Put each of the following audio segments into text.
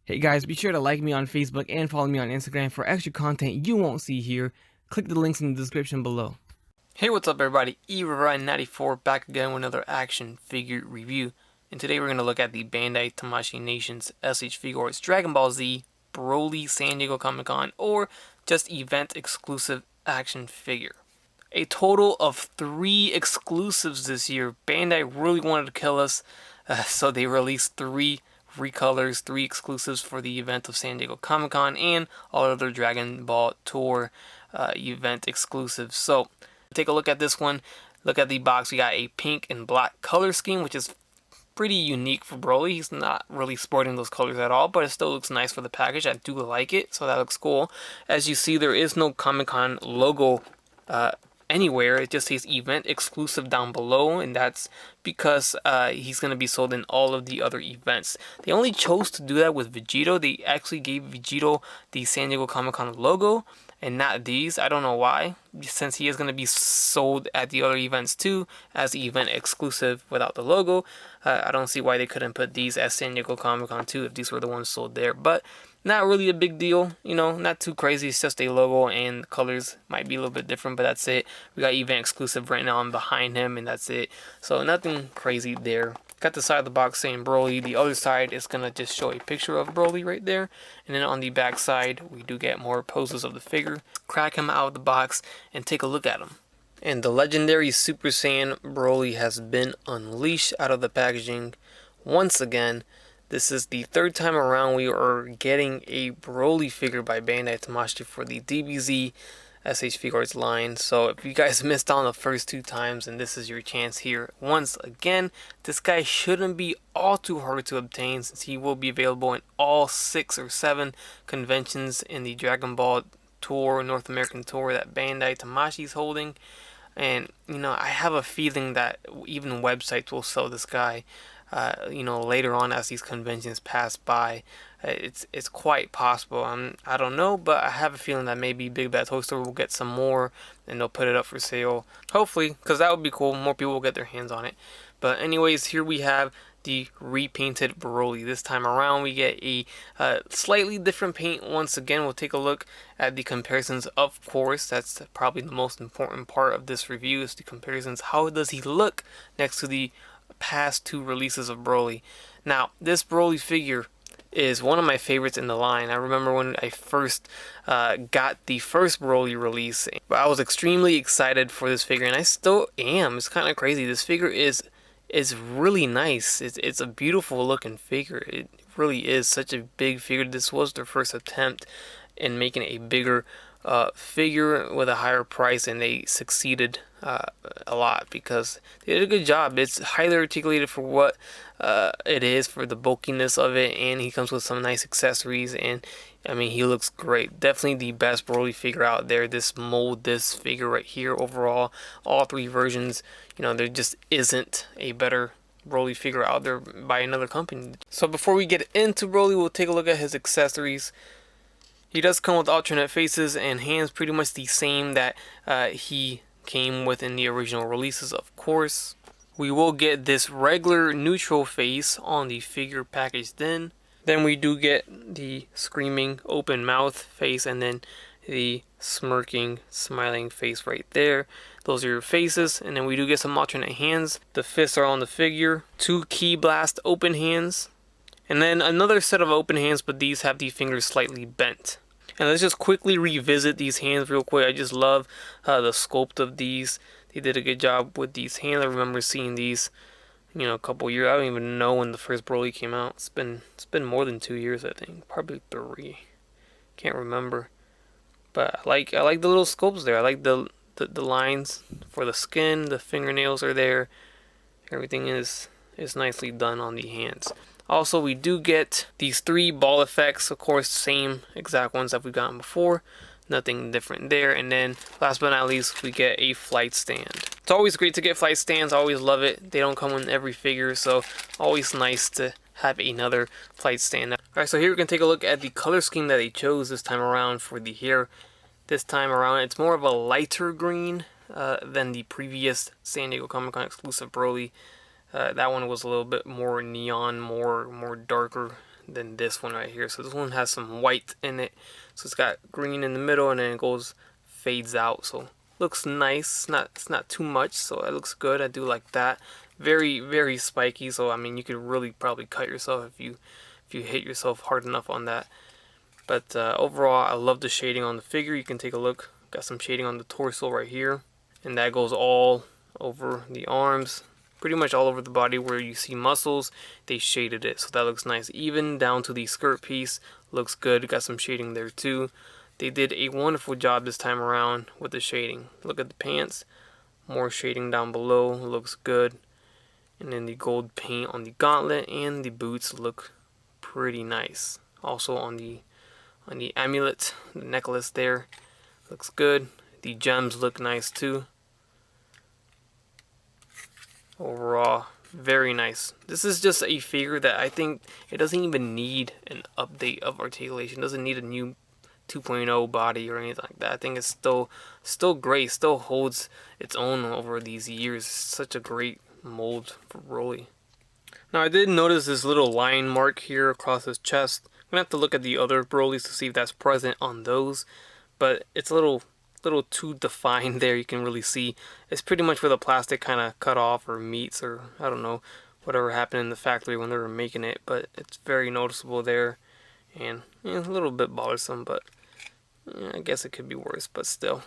Hey guys, be sure to like me on Facebook and follow me on Instagram for extra content you won't see here. Click the links in the description below. Hey, what's up everybody? eRyan94 back again with another action figure review. And today we're going to look at the Bandai Tamashii Nations SH Figuarts Dragon Ball Z BROLY San Diego Comic-Con, or just event exclusive action figure. A total of 3 exclusives this year. Bandai really wanted to kill us, so they released 3 recolors, 3 exclusives for the event of San Diego Comic-Con and all other Dragon Ball Tour event exclusives. So take a look at this one. Look at the box. We got a pink and black color scheme, which is pretty unique for Broly. He's not really sporting those colors at all, but it still looks nice for the package. I do like it, so that looks cool. As you see, there is no Comic-Con logo anywhere. It just says event exclusive down below, and that's because he's going to be sold in all of the other events. They only chose to do that with Vegito. They actually gave Vegito the San Diego Comic-Con logo and not these. I don't know why, since he is going to be sold at the other events too as the event exclusive without the logo. I don't see why they couldn't put these as San Diego Comic-Con too if these were the ones sold there, but not really a big deal, you know, not too crazy. It's just a logo, and the colors might be a little bit different, but that's it. We got event exclusive right now and behind him, and that's it. So nothing crazy there. Got the side of the box saying Broly. The other side is going to just show a picture of Broly right there. And then on the back side, we do get more poses of the figure. Crack him out of the box and take a look at him. And the legendary Super Saiyan Broly has been unleashed out of the packaging once again. This is the third time around we are getting a Broly figure by Bandai Tamashii for the DBZ SH Figuarts line. So if you guys missed out on the first 2 times, and this is your chance here once again. This guy shouldn't be all too hard to obtain, since he will be available in all 6 or 7 conventions in the Dragon Ball Tour, North American Tour that Bandai Tamashii is holding. And you know, I have a feeling that even websites will sell this guy you know, later on as these conventions pass by. It's quite possible. I don't know, but I have a feeling that maybe Big Bad Toy Store will get some more and they'll put it up for sale. Hopefully, because that would be cool. More people will get their hands on it. But anyways, here we have the repainted Broly. This time around we get a slightly different paint. Once again, we'll take a look at the comparisons. Of course, that's probably the most important part of this review, is the comparisons. How does he look next to the past 2 releases of Broly? Now, this Broly figure is one of my favorites in the line. I remember when I first got the first Broly release, I was extremely excited for this figure, and I still am. It's kind of crazy. This figure is really nice. It's a beautiful looking figure. It really is such a big figure. This was their first attempt in making a bigger figure with a higher price, and they succeeded a lot because they did a good job. It's highly articulated for what it is, for the bulkiness of it, and he comes with some nice accessories, and I mean, he looks great. Definitely the best Broly figure out there. This mold, this figure right here, overall, all 3 versions, you know, there just isn't a better Broly figure out there by another company. So before we get into Broly, we'll take a look at his accessories. He does come with alternate faces and hands, pretty much the same that he came with in the original releases, of course. We will get this regular neutral face on the figure package then. Then we do get the screaming open mouth face, and then the smirking, smiling face right there. Those are your faces, and then we do get some alternate hands. The fists are on the figure. 2 Ki Blast open hands. And then another set of open hands, but these have the fingers slightly bent. And let's just quickly revisit these hands real quick. I just love the sculpt of these. They did a good job with these hands. I remember seeing these, you know, a couple years. I don't even know when the first Broly came out. It's been more than 2 years, I think. Probably 3. Can't remember. But I like the little sculpts there. I like the lines for the skin. The fingernails are there. Everything is nicely done on the hands. Also, we do get these 3 ball effects, of course, same exact ones that we've gotten before. Nothing different there. And then, last but not least, we get a flight stand. It's always great to get flight stands. I always love it. They don't come in every figure, so always nice to have another flight stand. Alright, so here we can take a look at the color scheme that they chose this time around for the hair. This time around, it's more of a lighter green than the previous San Diego Comic-Con exclusive Broly. That one was a little bit more neon, more darker than this one right here. So this one has some white in it. So it's got green in the middle, and then it goes fades out. So looks nice. It's not too much, so it looks good. I do like that. Very, very spiky. So I mean, you could really probably cut yourself if you hit yourself hard enough on that. But overall, I love the shading on the figure. You can take a look. Got some shading on the torso right here, and that goes all over the arms, pretty much all over the body where you see muscles. They shaded it, so that looks nice. Even down to the skirt piece, looks good. Got some shading there too. They did a wonderful job this time around with the shading. Look at the pants, more shading down below, looks good. And then the gold paint on the gauntlet and the boots look pretty nice. Also on the amulet, the necklace there, looks good. The gems look nice too. Overall, very nice. This is just a figure that I think it doesn't even need an update of articulation. It doesn't need a new 2.0 body or anything like that. I think it's still great. Still holds its own over these years. It's such a great mold for BROLY. Now I did notice this little line mark here across his chest. I'm gonna have to look at the other BROLYs to see if that's present on those, but it's a little too defined there. You can really see it's pretty much where the plastic kind of cut off or meets, or I don't know, whatever happened in the factory when they were making it, but it's very noticeable there, and a little bit bothersome, but I guess it could be worse. But still,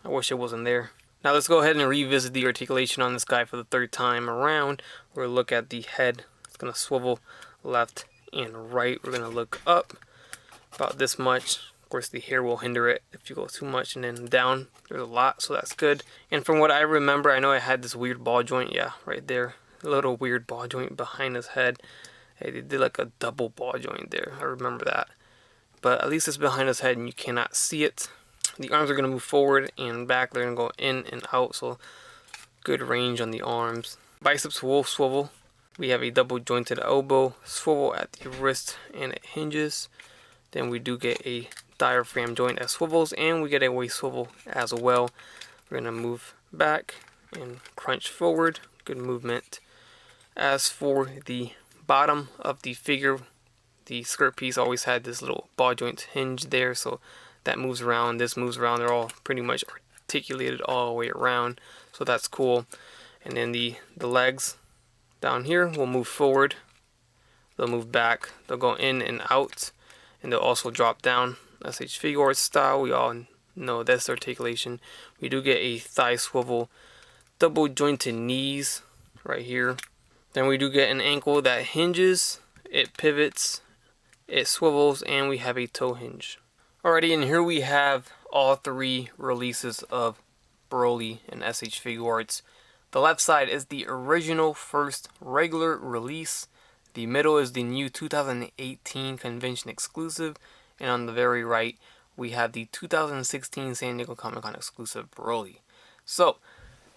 I wish it wasn't there. Now let's go ahead and revisit the articulation on this guy for the third time around. We're gonna look at the head. It's gonna swivel left and right. We're gonna look up about this much. Of course, the hair will hinder it if you go too much, and then down there's a lot, so that's good. And from what I remember, I know I had this weird ball joint, yeah, right there, a little weird ball joint behind his head. Hey, they did like a double ball joint there. I remember that, but at least it's behind his head and you cannot see it. The arms are gonna move forward and back. They're gonna go in and out, so good range on the arms. Biceps will swivel. We have a double jointed elbow swivel at the wrist, and it hinges. Then we do get a diaphragm joint that swivels, and we get a waist swivel as well. We're gonna move back and crunch forward. Good movement. As for the bottom of the figure, the skirt piece always had this little ball joint hinge there, so that moves around, this moves around. They're all pretty much articulated all the way around, so that's cool. And then the legs down here will move forward, they'll move back, they'll go in and out, and they'll also drop down. SH Figuarts style, we all know that's articulation. We do get a thigh swivel, double jointed knees right here. Then we do get an ankle that hinges, it pivots, it swivels, and we have a toe hinge. Alrighty, and here we have all three releases of BROLY and SH Figuarts. The left side is the original first regular release. The middle is the new 2018 convention exclusive. And on the very right, we have the 2016 San Diego Comic-Con exclusive BROLY. So,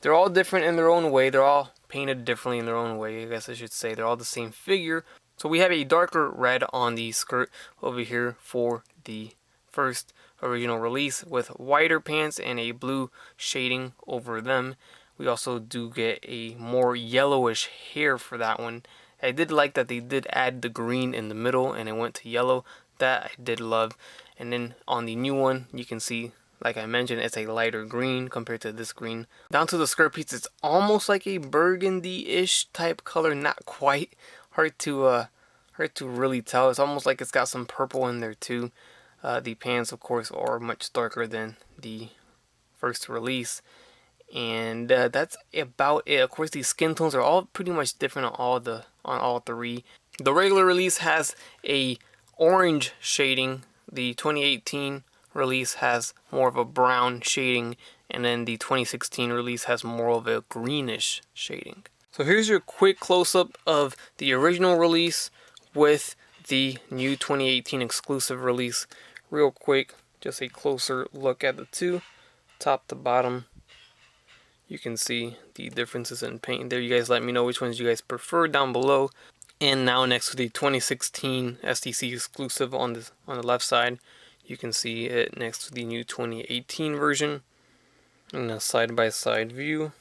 they're all different in their own way. They're all painted differently in their own way, I guess I should say. They're all the same figure. So we have a darker red on the skirt over here for the first original release, with whiter pants and a blue shading over them. We also do get a more yellowish hair for that one. I did like that they did add the green in the middle and it went to yellow. That I did love. And then on the new one, you can see, like I mentioned, it's a lighter green compared to this green. Down to the skirt piece, it's almost like a burgundy-ish type color, not quite. Hard to really tell. It's almost like it's got some purple in there too. The pants, of course, are much darker than the first release. And that's about it. Of course, these skin tones are all pretty much different on all three. The regular release has a orange shading. The 2018 release has more of a brown shading, and then the 2016 release has more of a greenish shading. So here's your quick close-up of the original release with the new 2018 exclusive release. Real quick, just a closer look at the two, top to bottom. You can see the differences in paint there. You guys let me know which ones you guys prefer down below. And now next to the 2016 SDCC exclusive on the left side, you can see it next to the new 2018 version in a side-by-side view.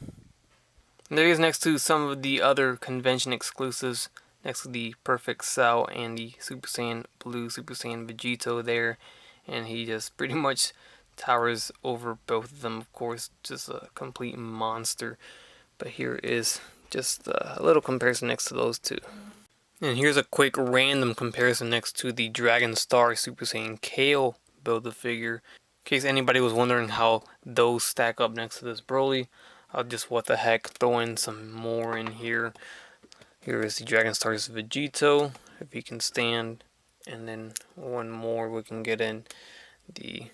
And there is next to some of the other convention exclusives next to the Perfect Cell and the Super Saiyan Blue, Super Saiyan Vegito there, and he just pretty much towers over both of them. Of course, just a complete monster. But here is just a little comparison next to those two. And here's a quick random comparison next to the Dragon Star Super Saiyan Kale Build-A-Figure. In case anybody was wondering how those stack up next to this Broly, I'll just what the heck throw in some more in here. Here is the Dragon Star's Vegito, if he can stand. And then one more we can get in the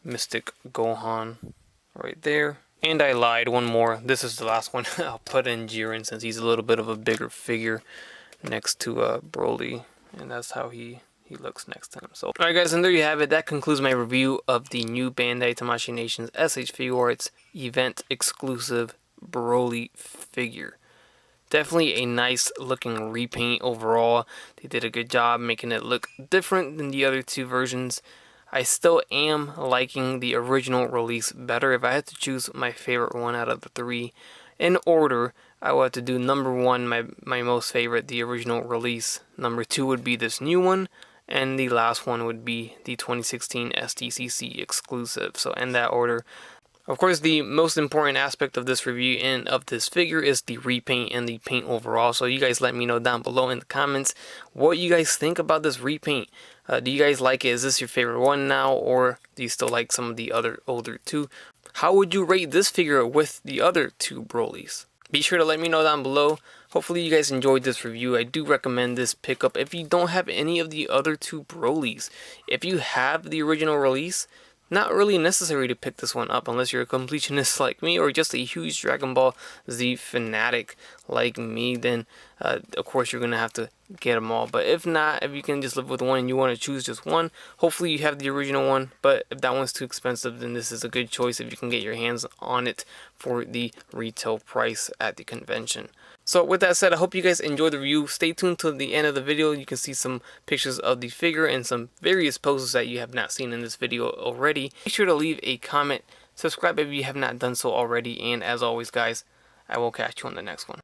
Mystic Gohan right there. And I lied, one more. This is the last one. I'll put in Jiren since he's a little bit of a bigger figure next to Broly. And that's how he looks next to him. So, alright guys, and there you have it. That concludes my review of the new Bandai Tamashii Nations SH Figuarts event exclusive Broly figure. Definitely a nice looking repaint overall. They did a good job making it look different than the other two versions. I still am liking the original release better. If I had to choose my favorite one out of the three in order, I would have to do number one, my most favorite, the original release. Number two would be this new one. And the last one would be the 2016 SDCC exclusive. So in that order. Of course, the most important aspect of this review and of this figure is the repaint and the paint overall. So you guys let me know down below in the comments what you guys think about this repaint. Do you guys like it? Is this your favorite one now, or do you still like some of the other older two? How would you rate this figure with the other two Brolys? Be sure to let me know down below. Hopefully you guys enjoyed this review. I do recommend this pickup if you don't have any of the other two Brolys. If you have the original release, not really necessary to pick this one up unless you're a completionist like me or just a huge Dragon Ball Z fanatic like me. Then of course you're gonna have to get them all. But if not, if you can just live with one and you want to choose just one, hopefully you have the original one. But if that one's too expensive, then this is a good choice if you can get your hands on it for the retail price at the convention. So with that said, I hope you guys enjoyed the review. Stay tuned till the end of the video. You can see some pictures of the figure and some various poses that you have not seen in this video already. Be sure to leave a comment, subscribe if you have not done so already, and as always guys, I will catch you on the next one.